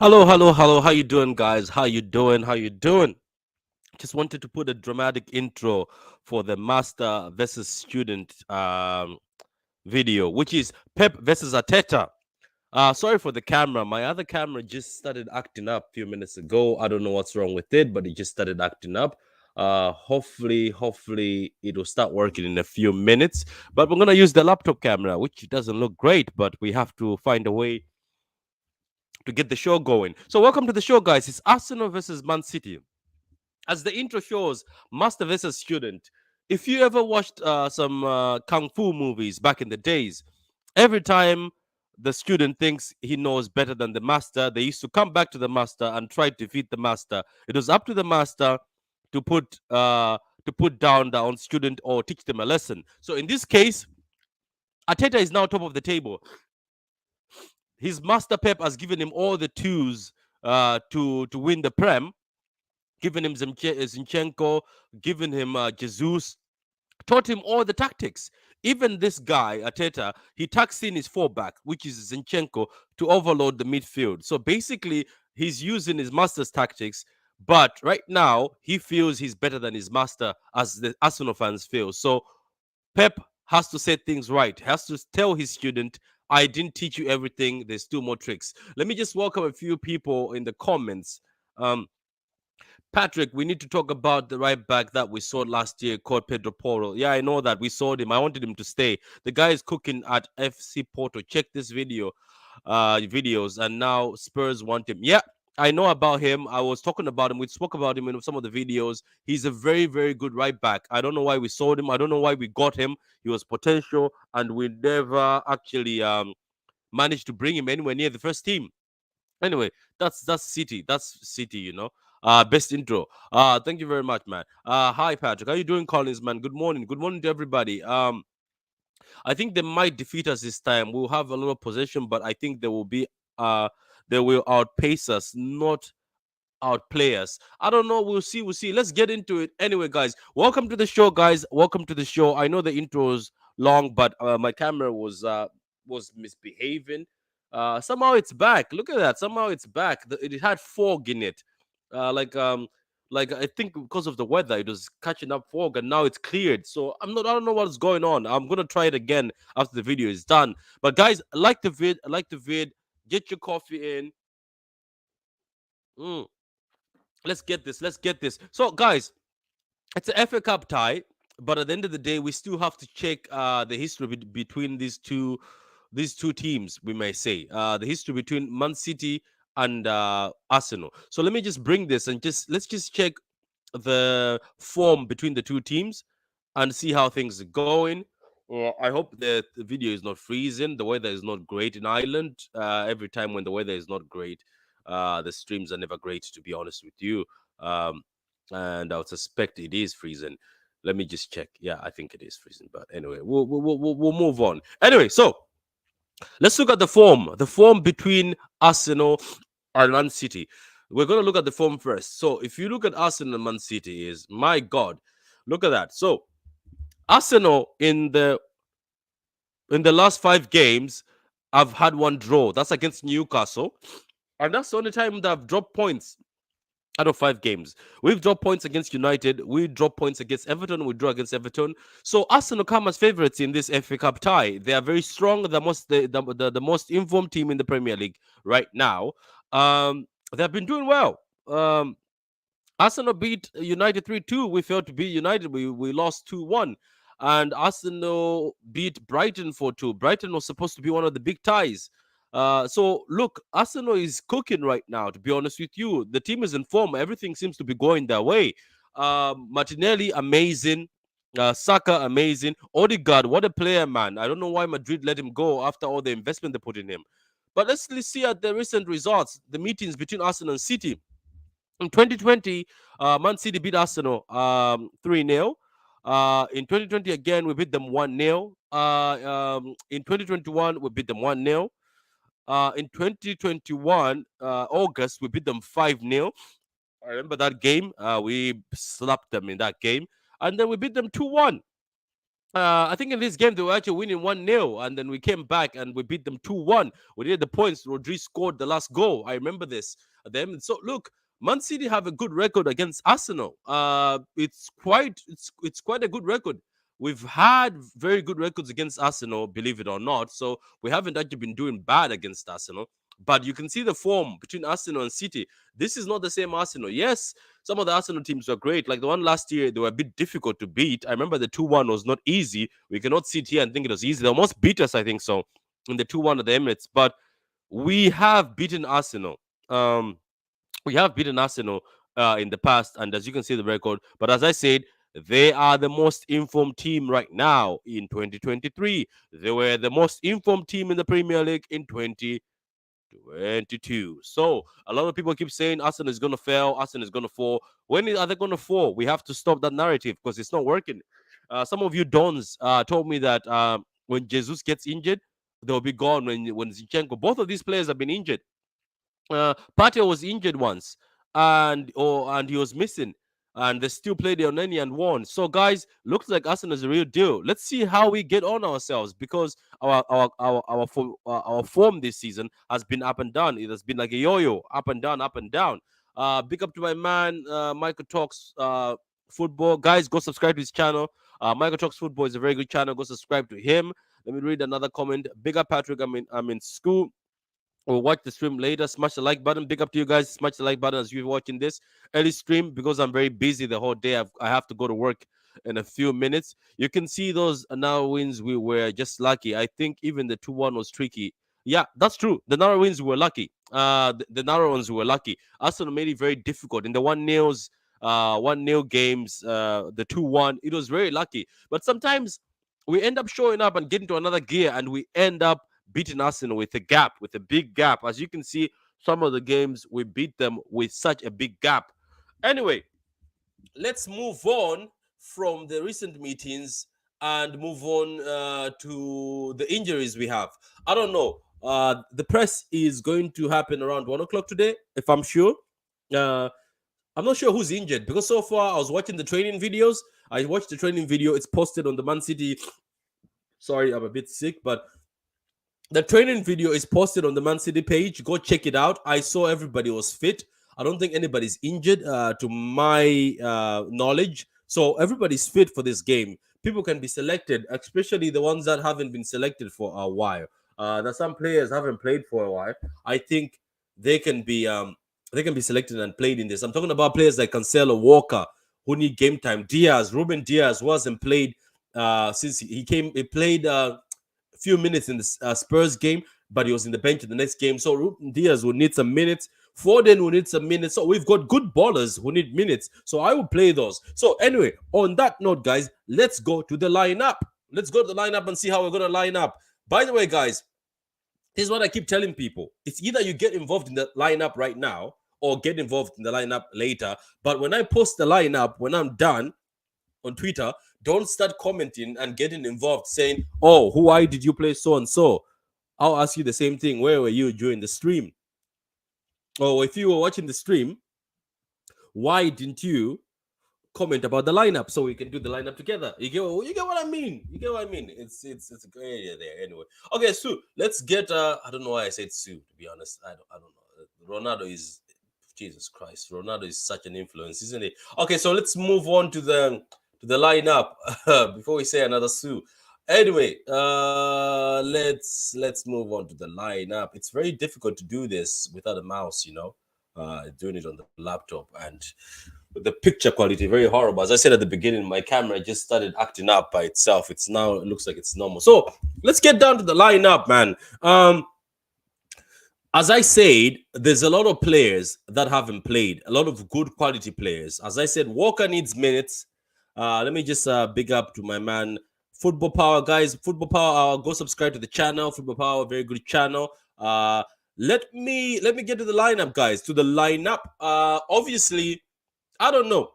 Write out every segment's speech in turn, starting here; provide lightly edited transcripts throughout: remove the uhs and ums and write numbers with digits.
Hello, hello, hello. How you doing, guys? How you doing? How you doing? Just wanted to put a dramatic intro for the master versus student video, which is Pep versus Arteta. Sorry for the camera. My other camera just started acting up a few minutes ago. I don't know what's wrong with it, but it just started acting up. Hopefully it will start working in a few minutes. But we're gonna use the laptop camera, which doesn't look great, but we have to find a way to get the show going. So welcome to the show, guys. It's Arsenal versus Man City. As the intro shows, master versus student. If you ever watched some kung fu movies back in the days, every time the student thinks he knows better than the master, they used to come back to the master and try to defeat the master. It was up to the master to put down the own student or teach them a lesson. So in this case, Arteta is now top of the table. His master Pep has given him all the tools to win the Prem, given him Zinchenko, given him Jesus, taught him all the tactics. Even this guy, Arteta, he tucks in his fullback, which is Zinchenko, to overload the midfield. So basically, he's using his master's tactics, but right now, he feels he's better than his master, as the Arsenal fans feel. So Pep has to set things right, has to tell his student, I didn't teach you everything. There's still more tricks. Let me just welcome a few people in the comments. Patrick, we need to talk about the right back that we saw last year called Pedro Porro. Yeah, I know that. We saw him. I wanted him to stay. The guy is cooking at FC Porto. Check this videos, and now Spurs want him. Yeah, I know about him. I was talking about him. We spoke about him in some of the videos. He's a very, very good right back. I don't know why we sold him. I don't know why we got him. He was potential, and we never actually managed to bring him anywhere near the first team. Anyway, that's City. That's City, you know. Best intro. Thank you very much, man. Hi Patrick. How you doing, Collins, man? Good morning. Good morning to everybody. I think they might defeat us this time. We'll have a little possession, but I think they will outpace us, not outplay us. I don't know. We'll see. We'll see. Let's get into it. Anyway, guys, welcome to the show, guys. Welcome to the show. I know the intro's long, but my camera was misbehaving. Somehow it's back. Look at that. Somehow it's back. It had fog in it. Uh, like um like I think because of the weather, it was catching up fog, and now it's cleared. So I don't know what's going on. I'm gonna try it again after the video is done. But guys, like the vid. Like the vid. Get your coffee in. Mm, let's get this. Let's get this. So, guys, it's a FA Cup tie, but at the end of the day, we still have to check the history between these two teams. We may say the history between Man City and Arsenal. So let me just bring this and let's just check the form between the two teams and see how things are going. I hope that the video is not freezing. The weather is not great in Ireland. Every time when the weather is not great, the streams are never great, to be honest with you. Um, and I would suspect it is freezing. Let me just check. Yeah, I think it is freezing. But anyway, we'll move on. Anyway, so let's look at the form. The form between Arsenal and Man City. We're going to look at the form first. So if you look at Arsenal and Man City, is my God, look at that. So Arsenal in the last 5 games, I've had one draw. That's against Newcastle, and that's the only time that I've dropped points out of 5 games. We've dropped points against United. We dropped points against Everton. We draw against Everton. So Arsenal come as favourites in this FA Cup tie. They are very strong. The most informed team in the Premier League right now. They've been doing well. Arsenal beat United 3-2. We failed to beat United. We lost 2-1. And Arsenal beat Brighton 4-2. Brighton was supposed to be one of the big ties. So look, Arsenal is cooking right now, to be honest with you. The team is in form. Everything seems to be going their way. Martinelli, amazing. Saka, amazing. Odegaard, what a player, man. I don't know why Madrid let him go after all the investment they put in him. But let's see at the recent results, the meetings between Arsenal and City. In 2020, Man City beat Arsenal 3-0. In 2020, again, we beat them 1-0. In 2021, we beat them 1-0. In 2021, August, we beat them 5-0. I remember that game. We slapped them in that game. And then we beat them 2-1. I think in this game they were actually winning 1-0, and then we came back and we beat them 2-1. We did the points. Rodri scored the last goal. I remember this. Them. So look, Man City have a good record against Arsenal. It's quite a good record. We've had very good records against Arsenal, believe it or not. So we haven't actually been doing bad against Arsenal. But you can see the form between Arsenal and City. This is not the same Arsenal. Yes, some of the Arsenal teams were great. Like the one last year, they were a bit difficult to beat. I remember the 2-1 was not easy. We cannot sit here and think it was easy. They almost beat us, I think so, in the 2-1 at the Emirates. But we have beaten Arsenal. We have beaten Arsenal in the past, and as you can see the record. But as I said, they are the most informed team right now in 2023. They were the most informed team in the Premier League in 2022. So a lot of people keep saying Arsenal is going to fail, Arsenal is going to fall. When are they going to fall? We have to stop that narrative because it's not working. Some of you dons told me that when Jesus gets injured, they'll be gone. When Zinchenko, both of these players have been injured. Partey was injured once, and he was missing, and they still played on any and won. So, guys, looks like Arsenal is a real deal. Let's see how we get on ourselves because our form this season has been up and down. It has been like a yo-yo, up and down, up and down. Big up to my man, Michael Talks Football. Guys, go subscribe to his channel. Michael Talks Football is a very good channel. Go subscribe to him. Let me read another comment. Big up, Patrick. I'm in school. Or watch the stream later. Smash the like button. Big up to you guys. Smash the like button as you're watching this early stream because I'm very busy the whole day. I have to go to work in a few minutes. You can see those now wins. We were just lucky. I think even the 2-1 was tricky. Yeah, that's true. The narrow wins were lucky. The narrow ones were lucky. Arsenal made it very difficult in the 1-0s, 1-0 games. The 2-1. It was very lucky. But sometimes we end up showing up and getting to another gear, and we end up beating Arsenal with a gap, with a big gap. As you can see, some of the games we beat them with such a big gap. Anyway, let's move on from the recent meetings and move on to the injuries we have. I don't know. The press is going to happen around 1 o'clock today, if I'm sure. Uh, I'm not sure who's injured because so far I was watching the training videos. I watched the training video. It's posted on the Man City. Sorry, I'm a bit sick, but the training video is posted on the Man City page. Go check it out. I saw everybody was fit. I don't think anybody's injured, to my knowledge. So everybody's fit for this game. People can be selected, especially the ones that haven't been selected for a while. That some players haven't played for a while. I think they can be selected and played in this. I'm talking about players like Cancelo, Walker, who need game time. Ruben Diaz wasn't played since he came. He played few minutes in the Spurs game, but he was in the bench in the next game. So Ruben Diaz will need some minutes. Foden will need some minutes. So we've got good ballers who need minutes. So I will play those. So anyway, on that note, guys, let's go to the lineup. Let's go to the lineup and see how we're going to line up. By the way, guys, this is what I keep telling people. It's either you get involved in the lineup right now or get involved in the lineup later. But when I post the lineup, when I'm done on Twitter, don't start commenting and getting involved saying, oh, why did you play so and so? I'll ask you the same thing. Where were you during the stream? Or if you were watching the stream, why didn't you comment about the lineup so we can do the lineup together? You get what I mean? You get what I mean? It's a great area there. Anyway, okay, Sue. Let's get. I don't know why I said Sue. To be honest, I don't know. Ronaldo is, Jesus Christ. Ronaldo is such an influence, isn't he? Okay, so let's move on to the lineup before we say another Sue. Anyway, let's move on to the lineup. It's very difficult to do this without a mouse, doing it on the laptop, and the picture quality very horrible. As I said at the beginning, my camera just started acting up by itself. It looks like it's normal. So let's get down to the lineup, man. As I said, there's a lot of players that haven't played, a lot of good quality players. As I said, Walker needs minutes. Let me just big up to my man, Football Power, guys. Football Power, go subscribe to the channel. Football Power, very good channel. Let me get to the lineup, guys. To the lineup. Obviously, I don't know.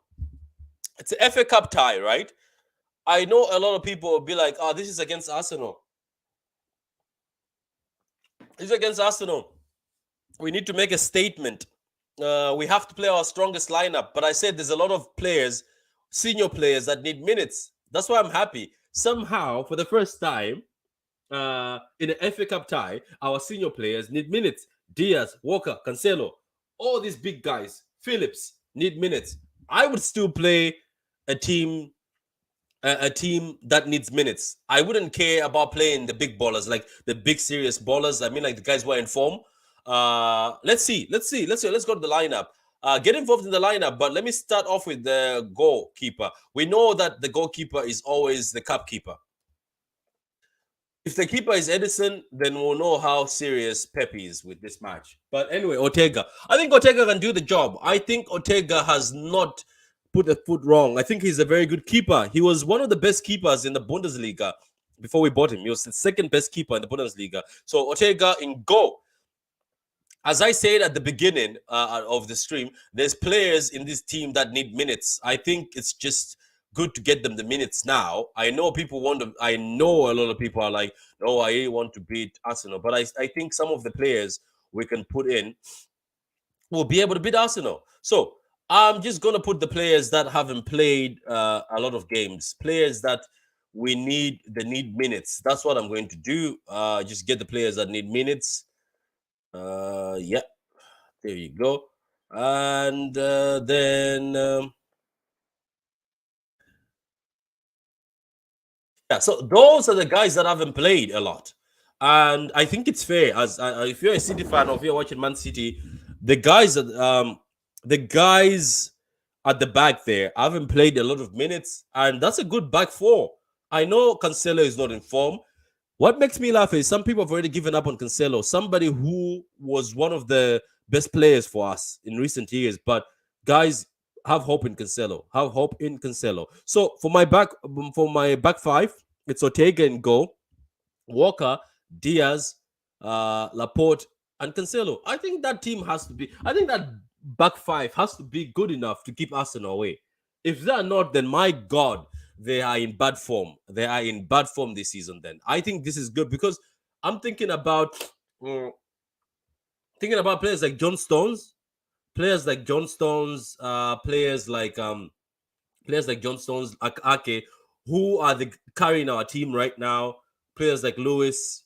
It's an FA Cup tie, right? I know a lot of people will be like, "Oh, this is against Arsenal. This is against Arsenal. We need to make a statement. We have to play our strongest lineup." But I said there's a lot of players, senior players, that need minutes. That's why I'm happy. Somehow, for the first time in an FA Cup tie, our senior players need minutes. Diaz, Walker, Cancelo, all these big guys, Phillips, need minutes. I would still play a team that needs minutes. I wouldn't care about playing the big ballers, like the big serious ballers. I mean, like the guys who are in form. Let's see. Let's go to the lineup. Get involved in the lineup, but let me start off with the goalkeeper. We know that the goalkeeper is always the cup keeper. If the keeper is Edison, then we'll know how serious Pep is with this match. But anyway, Ortega. I think Ortega can do the job. I think Ortega has not put a foot wrong. I think he's a very good keeper. He was one of the best keepers in the Bundesliga before we bought him. He was the second best keeper in the Bundesliga. So Ortega in goal. As I said at the beginning of the stream, there's players in this team that need minutes. I think it's just good to get them the minutes now. I know people want to. I know a lot of people are like, "No, I want to beat Arsenal," but I think some of the players we can put in will be able to beat Arsenal. So I'm just gonna put the players that haven't played a lot of games, players that we need. They need minutes. That's what I'm going to do. Just get the players that need minutes. Yeah, there you go. And then yeah, so those are the guys that haven't played a lot, and I think it's fair. As if you're a City fan or if you're watching Man City, the guys at the back there haven't played a lot of minutes, and that's a good back four. I know Cancelo is not in form. What makes me laugh is some people have already given up on Cancelo, somebody who was one of the best players for us in recent years. But guys, have hope in Cancelo. Have hope in Cancelo. So for my back five, it's Ortega in goal, Walker, Diaz, Laporte, and Cancelo. I think that team has to be. I think that back five has to be good enough to keep Arsenal away. If they are not, then my God, they are in bad form. They are in bad form this season. Then I think this is good because I'm mm, thinking about players like John Stones, players like John Stones, Ake, who are the carrying our team right now. Players like Lewis.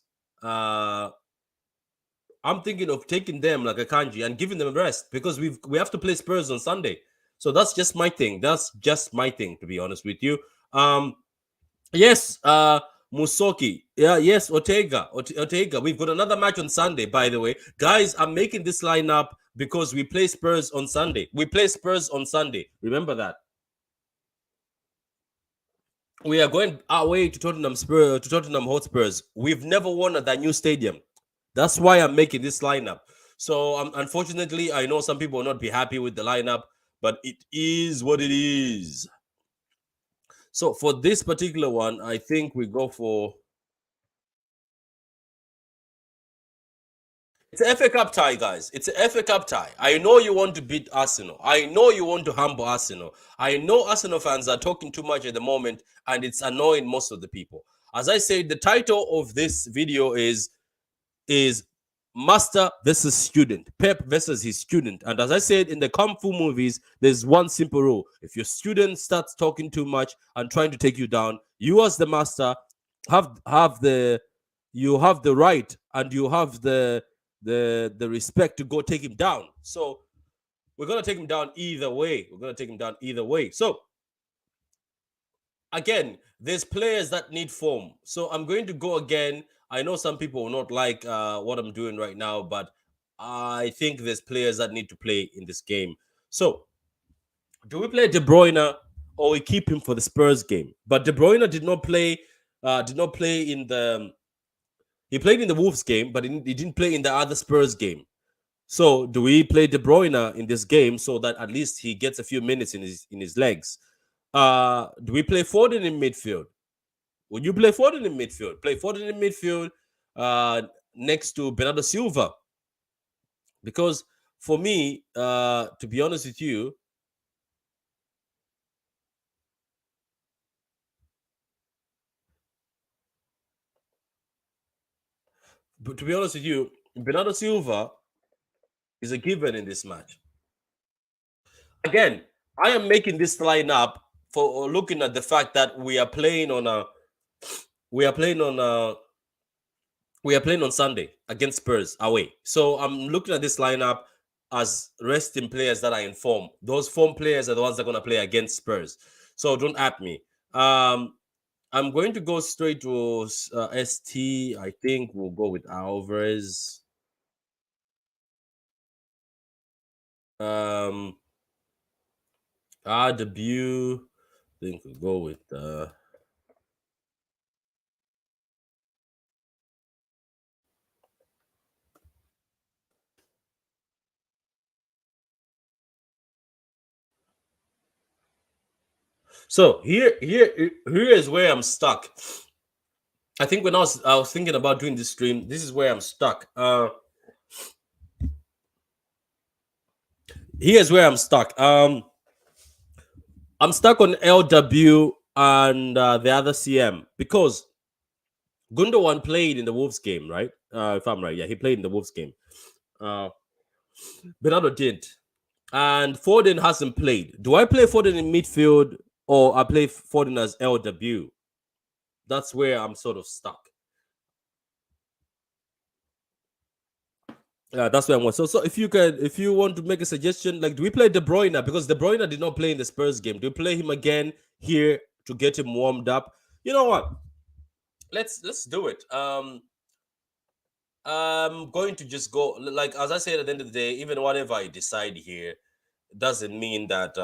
I'm thinking of taking them like a kanji and giving them a rest because we have to play Spurs on Sunday. So that's just my thing. That's just my thing, to be honest with you. Um, yes, Musoki. Yeah, yes, Ortega. We've got another match on Sunday, by the way. Guys, I'm making this lineup because we play Spurs on Sunday. We play Spurs on Sunday. Remember that. We are going away to Tottenham Hotspurs. We've never won at that new stadium. That's why I'm making this lineup. So unfortunately, I know some people will not be happy with the lineup, but it is what it is. So for this particular one, I think we go for it's an FA Cup tie, guys. It's an FA Cup tie. I know you want to beat Arsenal. I know you want to humble Arsenal. I know Arsenal fans are talking too much at the moment, and it's annoying most of the people. As I said, the title of this video is master versus student, Pep versus his student. And as I said in the Kung Fu movies, there's one simple rule: if your student starts talking too much and trying to take you down, you as the master have the you have the right and you have the respect to go take him down. So we're gonna take him down either way. We're gonna take him down either way. So again, there's players that need form. So I'm going to go again. I know some people will not like what I'm doing right now, but I think there's players that need to play in this game. So do we play De Bruyne or we keep him for the Spurs game? But De Bruyne did not play. Did not play in the. He played in the Wolves game, but he didn't play in the other Spurs game. So do we play De Bruyne in this game so that at least he gets a few minutes in his legs? Do we play Foden in midfield? Would you play Foden in midfield? Play Foden in midfield next to Bernardo Silva. Because for me, to be honest with you, Bernardo Silva is a given in this match. Again, I am making this line up for looking at the fact that we are playing on a we are playing on Sunday against Spurs away. So I'm looking at this lineup as resting players that are in form. Those form players are the ones that are going to play against Spurs. So don't at me. I'm going to go straight to ST. I think we'll go with Alvarez. Um, debut. I think we'll go with. So here is where I'm stuck. I think when I was thinking about doing this stream, this is where I'm stuck. Here's where I'm stuck. I'm stuck on LW and the other CM because Gundogan played in the Wolves game, right? If I'm right, yeah, he played in the Wolves game. Bernardo didn't, and Foden hasn't played. Do I play Foden in midfield or I play Foden as LW? That's where I'm sort of stuck. That's where I'm going. So if you want to make a suggestion, like, do we play De Bruyne because De Bruyne did not play in the Spurs game? Do we play him again here to get him warmed up? You know what? Let's do it. I'm going to just go like as I said at the end of the day. Even whatever I decide here doesn't mean that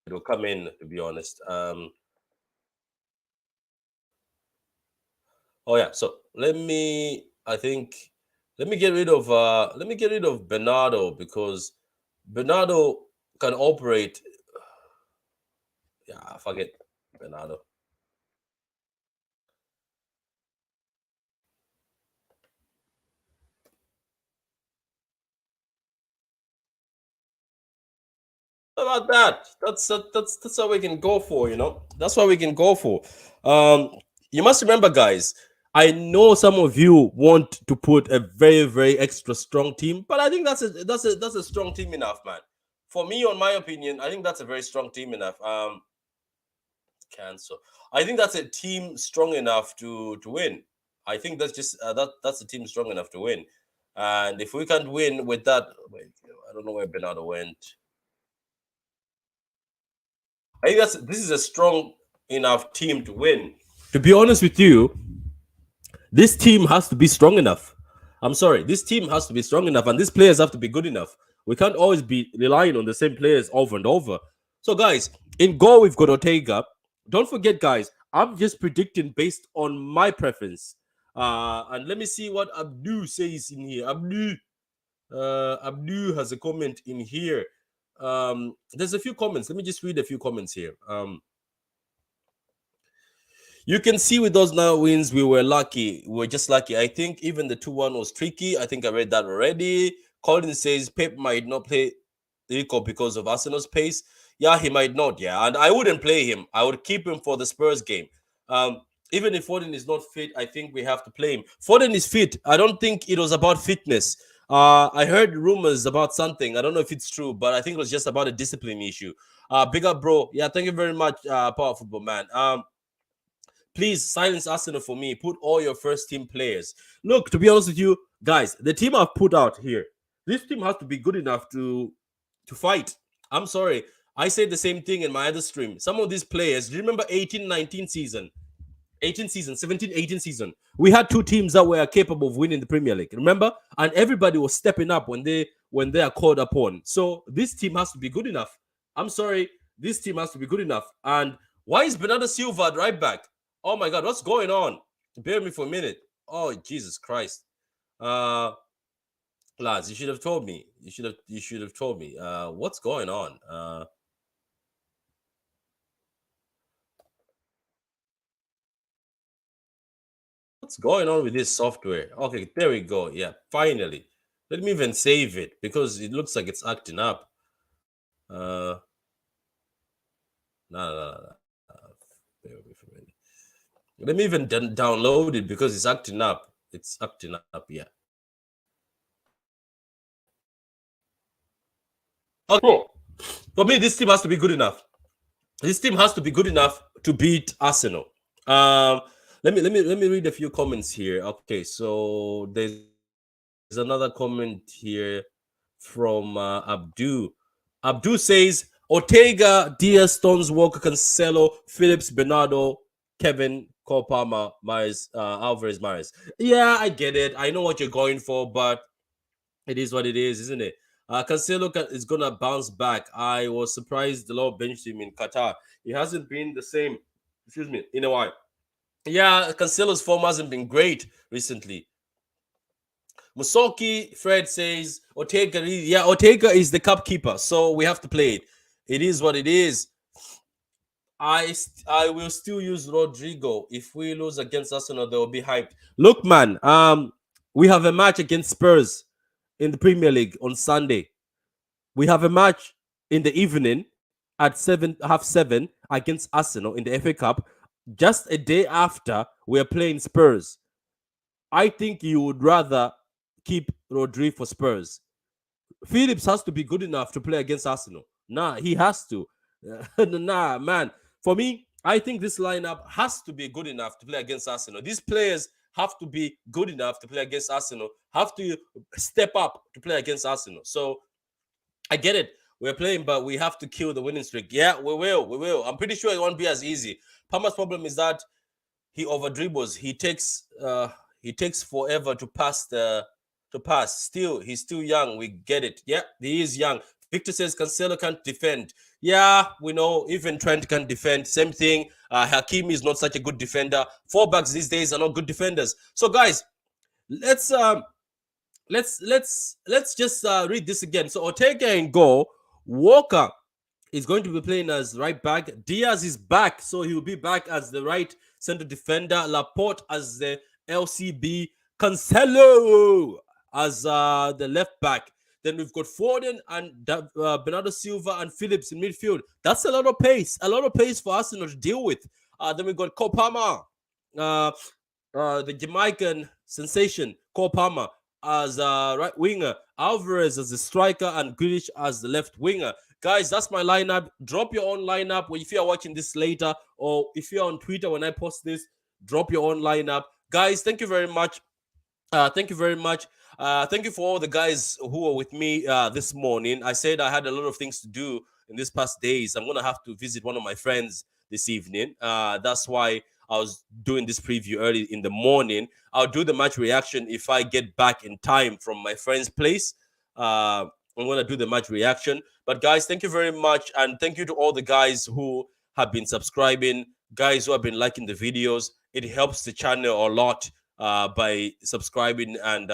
it'll come in. To be honest. Oh yeah. So let me. I think let me get rid of Bernardo because Bernardo can operate. Yeah, forget Bernardo. How about that? That's what we can go for, you know. That's what we can go for. Um, you must remember, guys. I know some of you want to put a very, very extra strong team, but I think that's a strong team enough, man. For me, on my opinion, I think that's a very strong team enough. Cancel. I think that's a team strong enough to win. I think that's just that's a team strong enough to win. And if we can't win with that, wait, I don't know where Bernardo went. I think this is a strong enough team to win. To be honest with you, this team has to be strong enough. I'm sorry, this team has to be strong enough, and these players have to be good enough. We can't always be relying on the same players over and over. So, guys, in goal we've got Ortega. Don't forget, guys, I'm just predicting based on my preference. And let me see what Abdu says in here. Abdu has a comment in here. There's a few comments. Let me just read a few comments here. You can see with those now wins, we were lucky. We were just lucky. I think even the 2-1 was tricky. I think I read that already. Colin says Pep might not play Rico because of Arsenal's pace. Yeah, he might not. Yeah, and I wouldn't play him. I would keep him for the Spurs game. Um, Even if Foden is not fit, I think we have to play him. Foden is fit. I don't think it was about fitness. I heard rumors about something. I don't know if it's true, but I think it was just about a discipline issue. Big up, bro. Yeah, thank you very much, Power Football Man. Please silence Arsenal for me. Put all your first team players. Look, to be honest with you, guys, the team I've put out here, this team has to be good enough to fight. I'm sorry. I said the same thing in my other stream. Some of these players, do you remember 18-19 season? 18 season, 17-18 season. We had two teams that were capable of winning the Premier League. Remember? And everybody was stepping up when they are called upon. So this team has to be good enough. I'm sorry. This team has to be good enough. And why is Bernardo Silva at right back? Oh my god, what's going on? Bear with me for a minute. Oh Jesus Christ. Uh lads, you should have told me. You should have told me. What's going on? What's going on with this software? Okay, there we go. Yeah, finally. Let me even save it because it looks like it's acting up. Uh, no, no, no, no. Bear with me for a minute. Let me even download it because it's acting up. It's acting up. Yeah. Okay. For me, this team has to be good enough. This team has to be good enough to beat Arsenal. Um, let me read a few comments here. Okay, so there's another comment here from Abdu. Abdu says Ortega, Diaz, Stones, Walker, Cancelo, Phillips, Bernardo, Kevin, Copama, Myers, Alvarez, Myers. Yeah, I get it. I know what you're going for, but it is what it is, isn't it? Cancelo is gonna bounce back. I was surprised the Lord benched him in Qatar. He hasn't been the same. Excuse me, in a while. Yeah, Cancelo's form hasn't been great recently. Musoki Fred says Ortega. Yeah, Ortega is the cup keeper, so we have to play it. It is what it is. I will still use Rodrigo. If we lose against Arsenal, they will be hyped. Look, man. We have a match against Spurs in the Premier League on Sunday. We have a match in the evening at 7:30 against Arsenal in the FA Cup. Just a day after we're playing Spurs. I think you would rather keep Rodri for Spurs. Phillips has to be good enough to play against Arsenal. Nah, he has to. Nah, man. For me, I think this lineup has to be good enough to play against Arsenal. These players have to be good enough to play against Arsenal, have to step up to play against Arsenal. So I get it. We're playing, but we have to kill the winning streak. Yeah, we will. We will. I'm pretty sure it won't be as easy. Palmer's problem is that he over dribbles. He takes forever to pass. Still, he's still young. We get it. Yeah, he is young. Victor says Cancelo can't defend. Yeah, we know. Even Trent can't defend. Same thing. Hakimi is not such a good defender. Fullbacks these days are not good defenders. So, guys, let's let's just read this again. So Ortega in goal. Walker is going to be playing as right back. Diaz is back, so he will be back as the right center defender. Laporte as the LCB. Cancelo as the left back. Then we've got Foden and Bernardo Silva and Phillips in midfield. That's a lot of pace for Arsenal to deal with. Then we've got Kopama, uh, the Jamaican sensation, Kopama as a right winger, Alvarez as the striker, and Grealish as the left winger. Guys, that's my lineup. Drop your own lineup if you are watching this later, or if you're on Twitter when I post this, drop your own lineup. Guys, thank you very much. Thank you very much. Thank you for all the guys who were with me this morning. I said I had a lot of things to do in these past days. I'm gonna have to visit one of my friends this evening. That's why I was doing this preview early in the morning. I'll do the match reaction if I get back in time from my friend's place. I'm gonna do the match reaction. But guys, thank you very much, and thank you to all the guys who have been subscribing, guys who have been liking the videos. It helps the channel a lot by subscribing and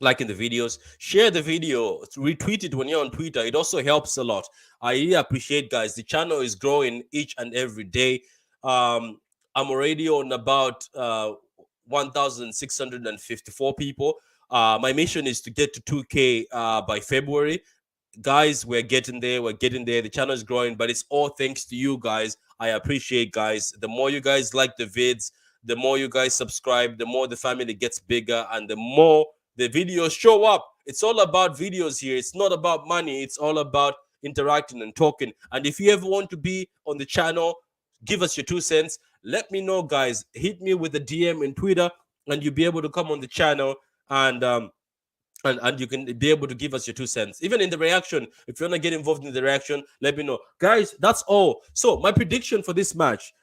liking the videos. Share the video, retweet it when you're on Twitter. It also helps a lot. I really appreciate, guys. The channel is growing each and every day. I'm already on about 1,654 people. My mission is to get to 2K by February. Guys, we're getting there. The channel is growing, but it's all thanks to you guys. I appreciate, guys. The more you guys like the vids, the more you guys subscribe, the more the family gets bigger, and the more the videos show up. It's all about videos here. It's not about money. It's all about interacting and talking. And if you ever want to be on the channel, give us your 2 cents. Let me know, guys. Hit me with a DM in Twitter, and you'll be able to come on the channel and and you can be able to give us your 2 cents. Even in the reaction, if you want to get involved in the reaction, let me know. Guys, that's all. So my prediction for this match.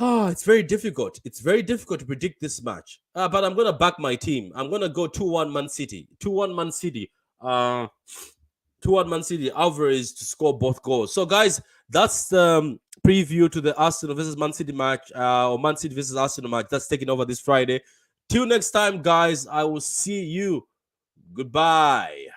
It's very difficult. It's very difficult to predict this match. But I'm gonna back my team. I'm gonna go 2-1 Man City. 2-1 Man City. 2-1 Man City. Alvarez to score both goals. So guys, that's the preview to the Arsenal versus Man City match, or Man City versus Arsenal match. That's taking over this Friday. Till next time, guys. I will see you. Goodbye.